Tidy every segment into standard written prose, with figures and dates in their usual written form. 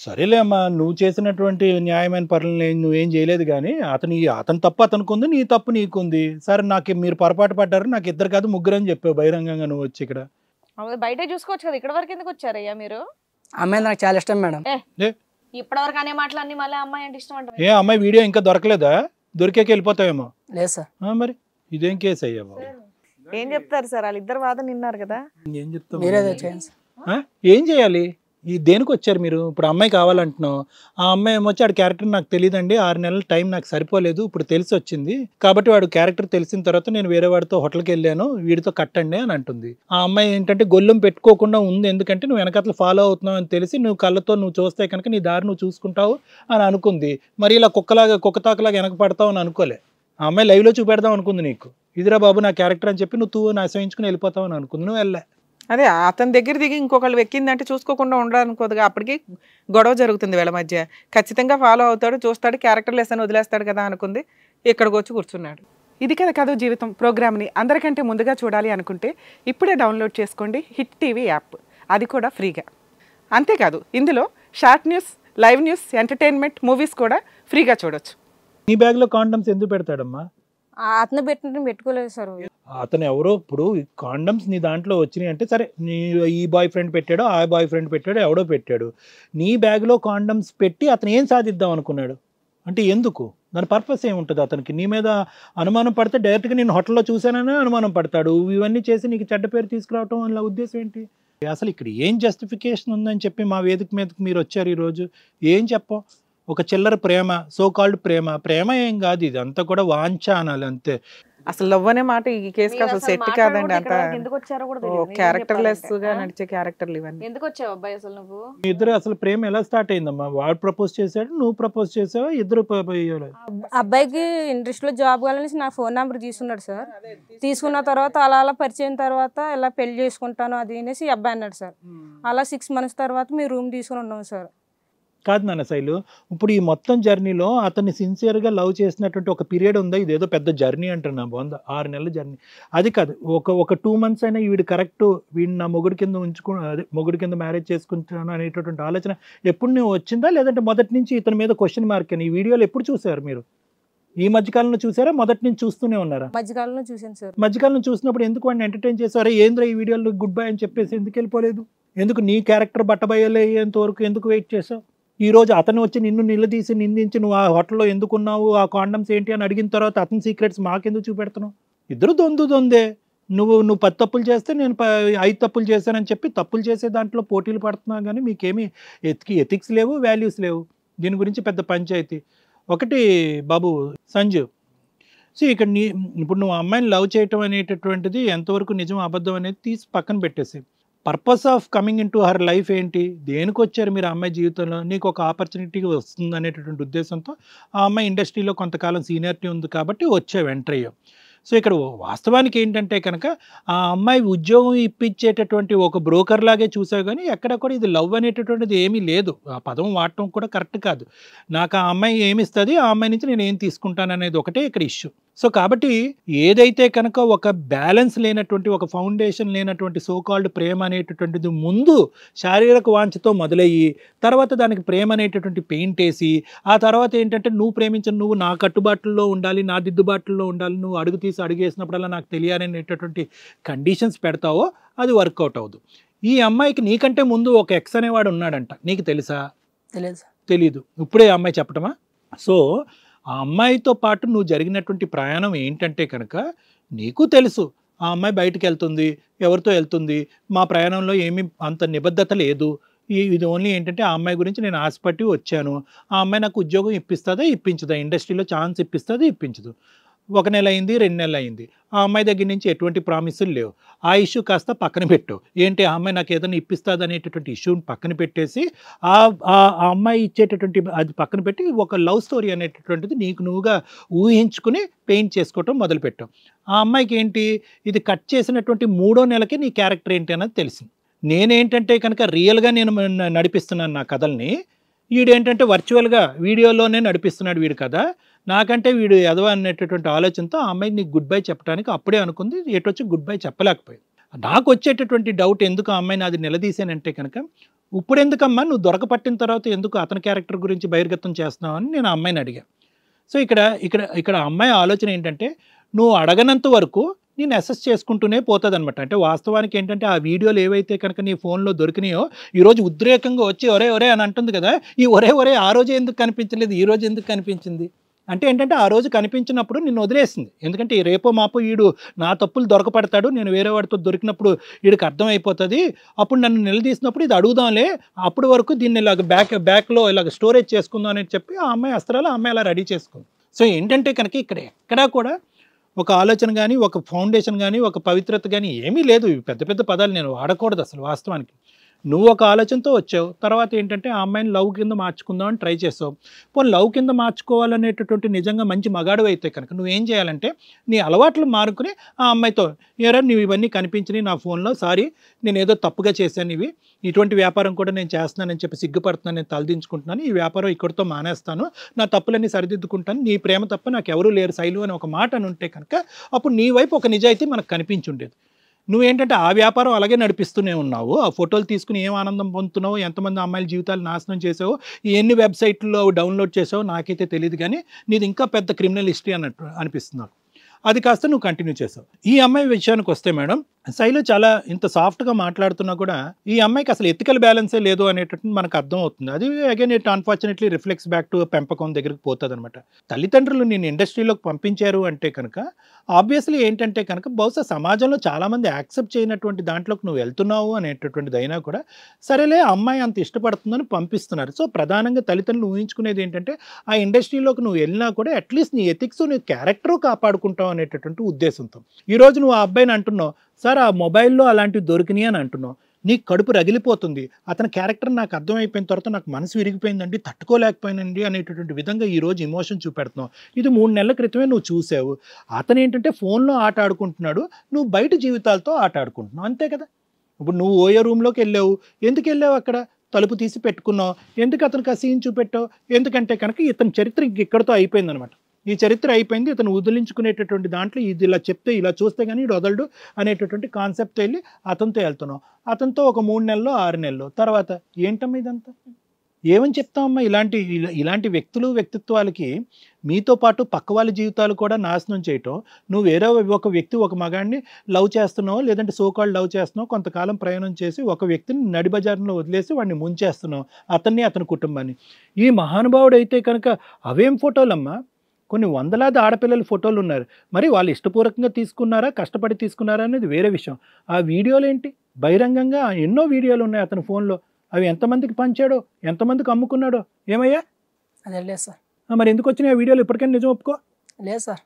సరేలే అమ్మా, నువ్వు చేసినటువంటి న్యాయమైన పనులు నువ్వేం చేయలేదు కానీ అతని తప్పు అతనికి ఉంది, నీ తప్పు నీకుంది. సరే నాకు మీరు పొరపాటు పడ్డారు, నాకు ఇద్దరు కాదు ముగ్గురు అని చెప్పావు బహిరంగంగా నువ్వు వచ్చి ఇక్కడ. బయట చూసుకోవచ్చు కదా, ఇక్కడ వరకు ఎందుకు వచ్చారయ్యా మీరు? అమ్మాయి నాకు చాలా ఇష్టం మేడం. ఇప్పటి వరకు అనే మాటలన్నీ మళ్ళీ అమ్మాయి అంటే ఇష్టం అంటే ఏ అమ్మాయి వీడియో ఇంకా దొరకలేదా? దొరికాక వెళ్ళిపోతావేమో. లేదు సార్. మరి ఇదేం కేసు అయ్యా బాబు? ఏం చెప్తారు సార్, వాళ్ళిద్దరు వాదన విన్నారు కదా, ఏం చెప్తావు? మీరే చేయండి సార్. ఏం చేయాలి? ఈ దేనికి వచ్చారు మీరు? ఇప్పుడు అమ్మాయి కావాలంటున్నావు, ఆ అమ్మాయి ఏమొచ్చి ఆడ క్యారెక్టర్ నాకు తెలియదండి, 6 నెలల టైం నాకు సరిపోలేదు, ఇప్పుడు తెలిసి వచ్చింది కాబట్టి వాడు క్యారెక్టర్ తెలిసిన తర్వాత నేను వేరే వాడితో హోటల్కి వెళ్ళాను, వీడితో కట్టండి అని అంటుంది. ఆ అమ్మాయి ఏంటంటే గొల్లం పెట్టుకోకుండా ఉంది, ఎందుకంటే నువ్వు వెనకట్ల ఫాలో అవుతున్నావు అని తెలిసి నువ్వు కళ్ళతో నువ్వు చూస్తే కనుక నీ దారి నువ్వు చూసుకుంటావు అని అనుకుంది. మరి ఇలా కుక్కతాకులాగా వెనక పడతావు అని అనుకోలే. ఆ అమ్మాయి లైవ్లో చూపెడదాం అనుకుంది నీకు, ఇదిరా బాబు నా క్యారెక్టర్ అని చెప్పి నువ్వు ఆశ్రయించుకుని వెళ్ళిపోతావు అని అనుకుంది. నువ్వు వెళ్ళా. అదే అతని దగ్గర దిగి ఇంకొకళ్ళు వెక్కిందంటే చూసుకోకుండా ఉండడానుకోదుగా, అప్పటికి గొడవ జరుగుతుంది వీళ్ళ మధ్య. ఖచ్చితంగా ఫాలో అవుతాడు, చూస్తాడు, క్యారెక్టర్ లెస్ అని వదిలేస్తాడు కదా అనుకుంది, ఇక్కడికి వచ్చి కూర్చున్నాడు. ఇది కదా కథ జీవితం ప్రోగ్రామ్ని అందరికంటే ముందుగా చూడాలి అనుకుంటే ఇప్పుడే డౌన్లోడ్ చేసుకోండి హిట్ టీవీ యాప్, అది కూడా ఫ్రీగా. అంతేకాదు ఇందులో short news, live news, entertainment, movies కూడా ఫ్రీగా చూడొచ్చు. నీ బ్యాగ్లో కాండమ్స్ ఎందుకు పెడతాడమ్మా? అతను పెట్టినట్టు పెట్టుకోలేదు సార్. అతను ఎవరో ఇప్పుడు కాండమ్స్ నీ దాంట్లో వచ్చినాయి అంటే సరే, నీ ఈ బాయ్ ఫ్రెండ్ పెట్టాడో ఆ బాయ్ ఫ్రెండ్ పెట్టాడో ఎవడో పెట్టాడు, నీ బ్యాగ్లో కాండమ్స్ పెట్టి అతను ఏం సాధిద్దాం అనుకున్నాడు అంటే ఎందుకు? దాని పర్పస్ ఏముంటుంది అతనికి? నీ మీద అనుమానం పడితే డైరెక్ట్గా నేను హోటల్లో చూశాననే అనుమానం పడతాడు. ఇవన్నీ చేసి నీకు చెడ్డ పేరు తీసుకురావటం వల్ల ఉద్దేశం ఏంటి? అసలు ఇక్కడ ఏం జస్టిఫికేషన్ ఉందని చెప్పి మా వేదిక మీదకి మీరు వచ్చారు ఈరోజు? ఏం చెప్పం? ఒక చిల్లర ప్రేమ, సో కాల్డ్ ప్రేమ ఏం కాదు, ఇది అంతా కూడా వాంఛ అనాలి అంతే. అసలు లవ్ అనే మాట ఈ కేసుకి అసలు సెట్ కాదండి. అంత ఎందుకు వచ్చారో కూడా క్యారెక్టర్ లెస్ గా నడిచే క్యారెక్టర్లు ఇవన్నీ. ఎందుకు వచ్చావు అబ్బాయి అసలు నువ్వు? మీ ఇద్దరు అసలు ప్రేమ ఎలా స్టార్ట్ అయిందమ్మా? వాడు ప్రపోజ్ చేశాడు, నువ్వు ప్రపోజ్ చేసావా? ఇద్దరు అబ్బాయికి ఇంట్రెస్ట్ లో జాబ్ కావాలనేసి నా ఫోన్ నెంబర్ తీసుకున్నాడు సార్. తీసుకున్న తర్వాత అలా పరిచయం తర్వాత ఇలా పెళ్లి చేసుకుంటాను అది అనేసి ఈ అబ్బాయి అన్నాడు సార్. అలా 6 months తర్వాత మీ రూమ్ తీసుకుని ఉన్నాం సార్. కాదు నాన్న శైలు, ఇప్పుడు ఈ మొత్తం జర్నీలో అతన్ని సిన్సియర్గా లవ్ చేసినటువంటి ఒక పీరియడ్ ఉందా? ఇదేదో పెద్ద జర్నీ అంటున్నా, బాగుందా 6 నెలల జర్నీ, అది కాదు. ఒక 2 months అయినా వీడు కరెక్ట్, వీడిని నా మొగుడి కింద అదే మొగుడి కింద మ్యారేజ్ చేసుకుంటాను అనేటటువంటి ఆలోచన ఎప్పుడు నువ్వు వచ్చిందా, లేదంటే మొదటి నుంచి ఇతని మీద క్వశ్చన్ మార్క్ అని ఈ వీడియోలు ఎప్పుడు చూసారు మీరు? ఈ మధ్యకాలంలో చూసారా, మొదటి నుంచి చూస్తూనే ఉన్నారా? మధ్యకాలంలో చూసాను సార్. మధ్యకాలంలో చూసినప్పుడు ఎందుకు వాడిని ఎంటర్టైన్ చేశారు? ఏంద్రా ఈ వీడియోలో గుడ్ బై అని చెప్పేసి ఎందుకు వెళ్ళిపోలేదు? ఎందుకు నీ క్యారెక్టర్ బట్టబయలయ్యేంత వరకు ఎందుకు వెయిట్ చేసావు? ఈ రోజు అతను వచ్చి నిన్ను నిలదీసి నిందించి నువ్వు ఆ హోటల్లో ఎందుకున్నావు, ఆ కాండమ్స్ ఏంటి అని అడిగిన తర్వాత అతని సీక్రెట్స్ మాకెందుకు చూపెడుతున్నావు? ఇద్దరు దొందే. నువ్వు 10 తప్పులు చేస్తే నేను 5 తప్పులు చేశానని చెప్పి తప్పులు చేసే దాంట్లో పోటీలు పడుతున్నావు, కానీ మీకేమీ ఎథిక్స్ లేవు, వాల్యూస్ లేవు. దీని గురించి పెద్ద పంచాయతీ. ఒకటి బాబు సంజు, సో ఇక్కడ ఇప్పుడు నువ్వు అమ్మాయిని లవ్ చేయటం అనేటటువంటిది ఎంతవరకు నిజం అబద్ధం అనేది తీసి పక్కన పెట్టేసి, purpose of coming in to her life ఏంటి? దేనికి వచ్చారు మీరు? అమ్మాయి జీవితంలో నీకు ఒక ఆపర్చునిటీ వస్తుంది అనేటటువంటి ఉద్దేశంతో ఆ అమ్మాయి ఇండస్ట్రీలో కొంతకాలం సీనియారిటీ ఉంది కాబట్టి వచ్చావు, ఎంటర్ అయ్యావు. సో ఇక్కడ వాస్తవానికి ఏంటంటే కనుక ఆ అమ్మాయి ఉద్యోగం ఇప్పించేటటువంటి ఒక బ్రోకర్ లాగే చూసావు, కానీ ఎక్కడ కూడా ఇది లవ్ అనేటటువంటిది ఏమీ లేదు. ఆ పదం వాడటం కూడా కరెక్ట్ కాదు. నాకు ఆ అమ్మాయి ఏమిస్తుంది, ఆ అమ్మాయి నుంచి నేను ఏం తీసుకుంటాను అనేది ఒకటే ఇక్కడ ఇష్యూ. సో కాబట్టి ఏదైతే కనుక ఒక బ్యాలెన్స్ లేనటువంటి, ఒక ఫౌండేషన్ లేనటువంటి సో కాల్డ్ ప్రేమ అనేటటువంటిది ముందు శారీరక వాంఛతో మొదలయ్యి తర్వాత దానికి ప్రేమ అనేటటువంటి పెయింట్ వేసి ఆ తర్వాత ఏంటంటే నువ్వు ప్రేమించిన నువ్వు నా కట్టుబాట్లలో ఉండాలి, నా దిద్దుబాట్లలో ఉండాలి, నువ్వు అడుగు తీసి అడుగేసినప్పుడల్లా నాకు తెలియాలి అనేటటువంటి కండిషన్స్ పెడతావో అది వర్కౌట్ అవ్వదు. ఈ అమ్మాయికి నీకంటే ముందు ఒక ఎక్స్ అనేవాడు ఉన్నాడంట, నీకు తెలుసా? తెలీదు, ఇప్పుడే అమ్మాయి చెప్పటమా? సో ఆ అమ్మాయితో పాటు నువ్వు జరిగినటువంటి ప్రయాణం ఏంటంటే కనుక నీకు తెలుసు ఆ అమ్మాయి బయటికి వెళ్తుంది, ఎవరితో వెళ్తుంది, మా ప్రయాణంలో ఏమీ అంత నిబద్ధత లేదు, ఇది ఓన్లీ ఏంటంటే ఆ అమ్మాయి గురించి నేను ఆశపట్టి వచ్చాను, ఆ అమ్మాయి నాకు ఉద్యోగం ఇప్పిస్తుందా ఇప్పించదా, ఇండస్ట్రీలో ఛాన్స్ ఇప్పిస్తుందా ఇప్పించదు. 1 నెల అయింది, 2 నెలలు అయింది, ఆ అమ్మాయి దగ్గర నుంచి ఎటువంటి ప్రామిసులు లేవు. ఆ ఇష్యూ కాస్త పక్కన పెట్టు. ఏంటి ఆ అమ్మాయి నాకు ఏదైనా ఇప్పిస్తుంది అనేటటువంటి ఇష్యూని పక్కన పెట్టేసి ఆ అమ్మాయి ఇచ్చేటటువంటి అది పక్కన పెట్టి ఒక లవ్ స్టోరీ అనేటటువంటిది నీకు నువ్వుగా ఊహించుకుని పెయింట్ చేసుకోవటం మొదలుపెట్టావు. ఆ అమ్మాయికి ఏంటి, ఇది కట్ చేసినటువంటి 3వ నెలకి నీ క్యారెక్టర్ ఏంటి అన్నది తెలిసింది. నేనేంటంటే కనుక రియల్గా నేను నడిపిస్తున్నాను నా కథల్ని, వీడేంటంటే వర్చువల్గా వీడియోలోనే నడిపిస్తున్నాడు వీడు కదా, నాకంటే వీడు ఎదవ అనేటటువంటి ఆలోచనతో ఆ అమ్మాయికి నీకు గుడ్ బై చెప్పడానికి అప్పుడే అనుకుంది, ఎటొచ్చి గుడ్ బై చెప్పలేకపోయింది. నాకు వచ్చేటటువంటి డౌట్ ఎందుకు ఆ అమ్మాయిని అది నిలదీశానంటే కనుక ఇప్పుడు ఎందుకమ్మా నువ్వు దొరకపట్టిన తర్వాత ఎందుకు అతని క్యారెక్టర్ గురించి బహిర్గతం చేస్తున్నావు అని నేను ఆ అమ్మాయిని అడిగాను. సో ఇక్కడ అమ్మాయి ఆలోచన ఏంటంటే నువ్వు అడగనంత వరకు నేను అసెస్ చేసుకుంటూనే పోతుంది అనమాట. అంటే వాస్తవానికి ఏంటంటే ఆ వీడియోలు ఏవైతే కనుక నీ ఫోన్లో దొరికినాయో ఈరోజు ఉద్రేకంగా వచ్చి ఒరే అని అంటుంది కదా, ఈ ఒరే ఆ రోజు ఎందుకు కనిపించలేదు, ఈ రోజు ఎందుకు కనిపించింది అంటే ఏంటంటే ఆ రోజు కనిపించినప్పుడు నిన్ను వదిలేసింది. ఎందుకంటే రేపో మాపో వీడు నా తప్పులు దొరకపడతాడు, నేను వేరే వాడితో దొరికినప్పుడు వీడికి అర్థమైపోతుంది, అప్పుడు నన్ను నిలదీసినప్పుడు ఇది అడుగుదాంలే, అప్పటి వరకు దీన్ని ఇలాగ బ్యాక్లో ఇలాగ స్టోరేజ్ చేసుకుందాం అని చెప్పి ఆ అమ్మాయి అస్త్రాలు ఆ అమ్మాయి అలా రెడీ చేసుకుంది. సో ఏంటంటే కనుక ఇక్కడ ఎక్కడా కూడా ఒక ఆలోచన కానీ, ఒక ఫౌండేషన్ కానీ, ఒక పవిత్రత కానీ ఏమీ లేదు. పెద్ద పెద్ద పదాలు నేను వాడకూడదు అసలు. వాస్తవానికి నువ్వు ఒక ఆలోచనతో వచ్చావు, తర్వాత ఏంటంటే ఆ అమ్మాయిని లవ్ కింద మార్చుకుందాం అని ట్రై చేసావు. పోనీ లవ్ కింద మార్చుకోవాలనేటటువంటి నిజంగా మంచి మగాడు అయితే కనుక నువ్వేం చేయాలంటే నీ అలవాట్లు మారుకుని ఆ అమ్మాయితో ఏరా నువ్వు ఇవన్నీ కనిపించినాయి నా ఫోన్లో, సారీ నేను ఏదో తప్పుగా చేశాను, ఇటువంటి వ్యాపారం కూడా నేను చేస్తున్నానని చెప్పి సిగ్గుపడుతున్నాను, నేను తలదించుకుంటున్నాను, ఈ వ్యాపారం ఇక్కడితో మానేస్తాను, నా తప్పులన్నీ సరిదిద్దుకుంటాను, నీ ప్రేమ తప్ప నాకు ఎవరూ లేరు శైలు అని ఒక మాట అని ఉంటే కనుక అప్పుడు నీ వైపు ఒక నిజాయితీ మనకు కనిపించుండేది. నువ్వేంటంటే ఆ వ్యాపారం అలాగే నడిపిస్తూనే ఉన్నావు. ఆ ఫోటోలు తీసుకుని ఏం ఆనందం పొందుతున్నావు, ఎంతమంది అమ్మాయిల జీవితాలు నాశనం చేసావు, ఎన్ని వెబ్సైట్లో డౌన్లోడ్ చేసావు నాకైతే తెలియదు, కానీ నీది ఇంకా పెద్ద క్రిమినల్ హిస్టరీ అన్నట్టు అనిపిస్తుంది నాకు. అది కాస్త నువ్వు కంటిన్యూ చేసావు. ఈ అమ్మాయి విషయానికి వస్తే మేడం, శైలు చాలా ఇంత సాఫ్ట్గా మాట్లాడుతున్నా కూడా ఈ అమ్మాయికి అసలు ఎథికల్ బ్యాలెన్సే లేదు అనేటట్టు మనకు అర్థం అవుతుంది. అది again it unfortunately reflex back to పెంపకం దగ్గరికి పోతుంది అనమాట. తల్లిదండ్రులు నేను ఇండస్ట్రీలోకి పంపించారు అంటే కనుక ఆబ్వియస్లీ ఏంటంటే కనుక బహుశా సమాజంలో చాలామంది యాక్సెప్ట్ చేయనటువంటి దాంట్లోకి నువ్వు వెళ్తున్నావు అనేటటువంటిది అయినా కూడా సరేలే అమ్మాయి అంత ఇష్టపడుతుందని పంపిస్తున్నారు. సో ప్రధానంగా తల్లిదండ్రులు ఊహించుకునేది ఏంటంటే ఆ ఇండస్ట్రీలోకి నువ్వు వెళ్ళినా కూడా అట్లీస్ట్ నీ ఎథిక్స్ నీ క్యారెక్టరు కాపాడుకుంటావు అనేటటువంటి ఉద్దేశంతో ఈరోజు నువ్వు ఆ అబ్బాయిని అంటున్నావు, సార్ ఆ మొబైల్లో అలాంటివి దొరికినాయి అని అంటున్నావు, నీకు కడుపు రగిలిపోతుంది, అతని క్యారెక్టర్ నాకు అర్థమైపోయిన తర్వాత నాకు మనసు విరిగిపోయిందండి, తట్టుకోలేకపోయినండి అనేటటువంటి విధంగా ఈరోజు ఎమోషన్ చూపెడుతున్నావు. ఇది 3 నెలల క్రితమే నువ్వు చూసావు. అతను ఏంటంటే ఫోన్లో ఆట ఆడుకుంటున్నాడు, నువ్వు బయట జీవితాలతో ఆట ఆడుకుంటున్నావు, అంతే కదా. ఇప్పుడు నువ్వు ఓయో రూమ్లోకి వెళ్ళావు, ఎందుకు వెళ్ళావు, అక్కడ తలుపు తీసి పెట్టుకున్నావు, ఎందుకు అతనికి ఆ సీన్ చూపెట్టావు, ఎందుకంటే కనుక ఇతని చరిత్ర ఇక్కడితో అయిపోయింది అనమాట. ఈ చరిత్ర అయిపోయింది, ఇతను వదిలించుకునేటటువంటి దాంట్లో ఇది ఇలా చెప్తే ఇలా చూస్తే కానీ ఇటు వదలడు అనేటటువంటి కాన్సెప్ట్ వెళ్ళి అతనితో వెళ్తున్నావు. అతనితో ఒక 3 నెలలు 6 నెలలు తర్వాత ఏంటమ్మా ఇదంతా, ఏమని చెప్తామమ్మా? ఇలాంటి వ్యక్తిత్వాలకి మీతో పాటు పక్క వాళ్ళ జీవితాలు కూడా నాశనం చేయటం, నువ్వు వేరే ఒక వ్యక్తి ఒక మగాడిని లవ్ చేస్తున్నావు, లేదంటే సోకాల్డ్ లవ్ చేస్తున్నావు, కొంతకాలం ప్రయాణం చేసి ఒక వ్యక్తిని నడిబజార్లో వదిలేసి వాడిని ముంచేస్తున్నావు, అతన్ని అతని కుటుంబాన్ని. ఈ మహానుభావుడు అయితే కనుక అవేం ఫోటోలమ్మా, కొన్ని వందలాది ఆడపిల్లల ఫోటోలు ఉన్నారు. మరి వాళ్ళు ఇష్టపూర్వకంగా తీసుకున్నారా, కష్టపడి తీసుకున్నారా అనేది వేరే విషయం. ఆ వీడియోలు ఏంటి, బహిరంగంగా ఎన్నో వీడియోలు ఉన్నాయి అతని ఫోన్లో. అవి ఎంతమందికి పంచాడో, ఎంతమందికి అమ్ముకున్నాడో, ఏమయ్యా? అదే లేదు సార్. మరి ఎందుకు వచ్చినాయి ఆ వీడియోలు? ఇప్పటికైనా నిజం ఒప్పుకో. లేదు సార్.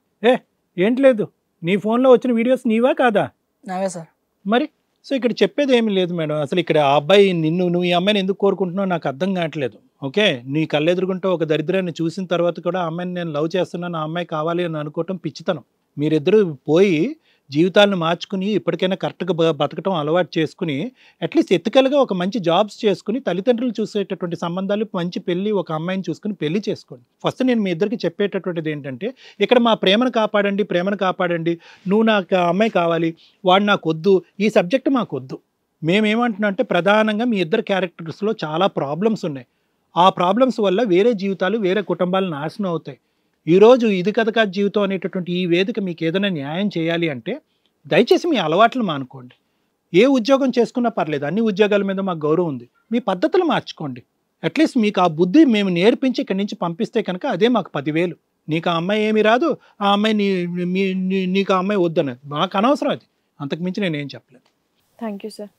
ఏంటి లేదు, నీ ఫోన్లో వచ్చిన వీడియోస్ నీవా కాదా? నావే సార్. మరి సో ఇక్కడ చెప్పేది ఏమీ లేదు మేడం. అసలు ఇక్కడ ఆ అబ్బాయి నువ్వు ఈ అమ్మాయిని ఎందుకు కోరుకుంటున్నావు నాకు అర్థం కావట్లేదు. ఓకే, నీ కళ్ళెదురుగుంటూ ఒక దరిద్రాన్ని చూసిన తర్వాత కూడా ఆ అమ్మాయిని నేను లవ్ చేస్తున్నాను, ఆ అమ్మాయి కావాలి అని అనుకోవటం పిచ్చితనం. మీరిద్దరూ పోయి జీవితాలను మార్చుకుని ఇప్పటికైనా కరెక్ట్గా బతకటం అలవాటు చేసుకుని అట్లీస్ట్ ఎథికల్గా ఒక మంచి జాబ్స్ చేసుకుని తల్లిదండ్రులు చూసేటటువంటి సంబంధాలు, మంచి పెళ్ళి, ఒక అమ్మాయిని చూసుకుని పెళ్లి చేసుకోండి. ఫస్ట్ నేను మీ ఇద్దరికి చెప్పేటటువంటిది ఏంటంటే ఇక్కడ మా ప్రేమను కాపాడండి, నువ్వు నాకు అమ్మాయి కావాలి, వాడు నాకు వద్దు, ఈ సబ్జెక్ట్ మాకు వద్దు. మేమేమంటున్నాం అంటే ప్రధానంగా మీ ఇద్దరు క్యారెక్టర్స్లో చాలా ప్రాబ్లమ్స్ ఉన్నాయి. ఆ ప్రాబ్లమ్స్ వల్ల వేరే జీవితాలు, వేరే కుటుంబాలు నాశనం అవుతాయి. ఈరోజు ఇది కథ కాదు జీవితం అనేటటువంటి ఈ వేదిక మీకు ఏదైనా న్యాయం చేయాలి అంటే దయచేసి మీ అలవాట్లు మానుకోండి. ఏ ఉద్యోగం చేసుకున్నా పర్లేదు, అన్ని ఉద్యోగాల మీద మాకు గౌరవం ఉంది, మీ పద్ధతులు మార్చుకోండి. అట్లీస్ట్ మీకు ఆ బుద్ధి మేము నేర్పించి ఇక్కడి నుంచి పంపిస్తే కనుక అదే మాకు 10,000. నీకు ఆ అమ్మాయి ఏమీ రాదు, ఆ అమ్మాయి నీకు ఆ అమ్మాయి వద్దన్నది మాకు అనవసరం. అది అంతకుమించి నేనేం చెప్పలేదు. Thank you sir.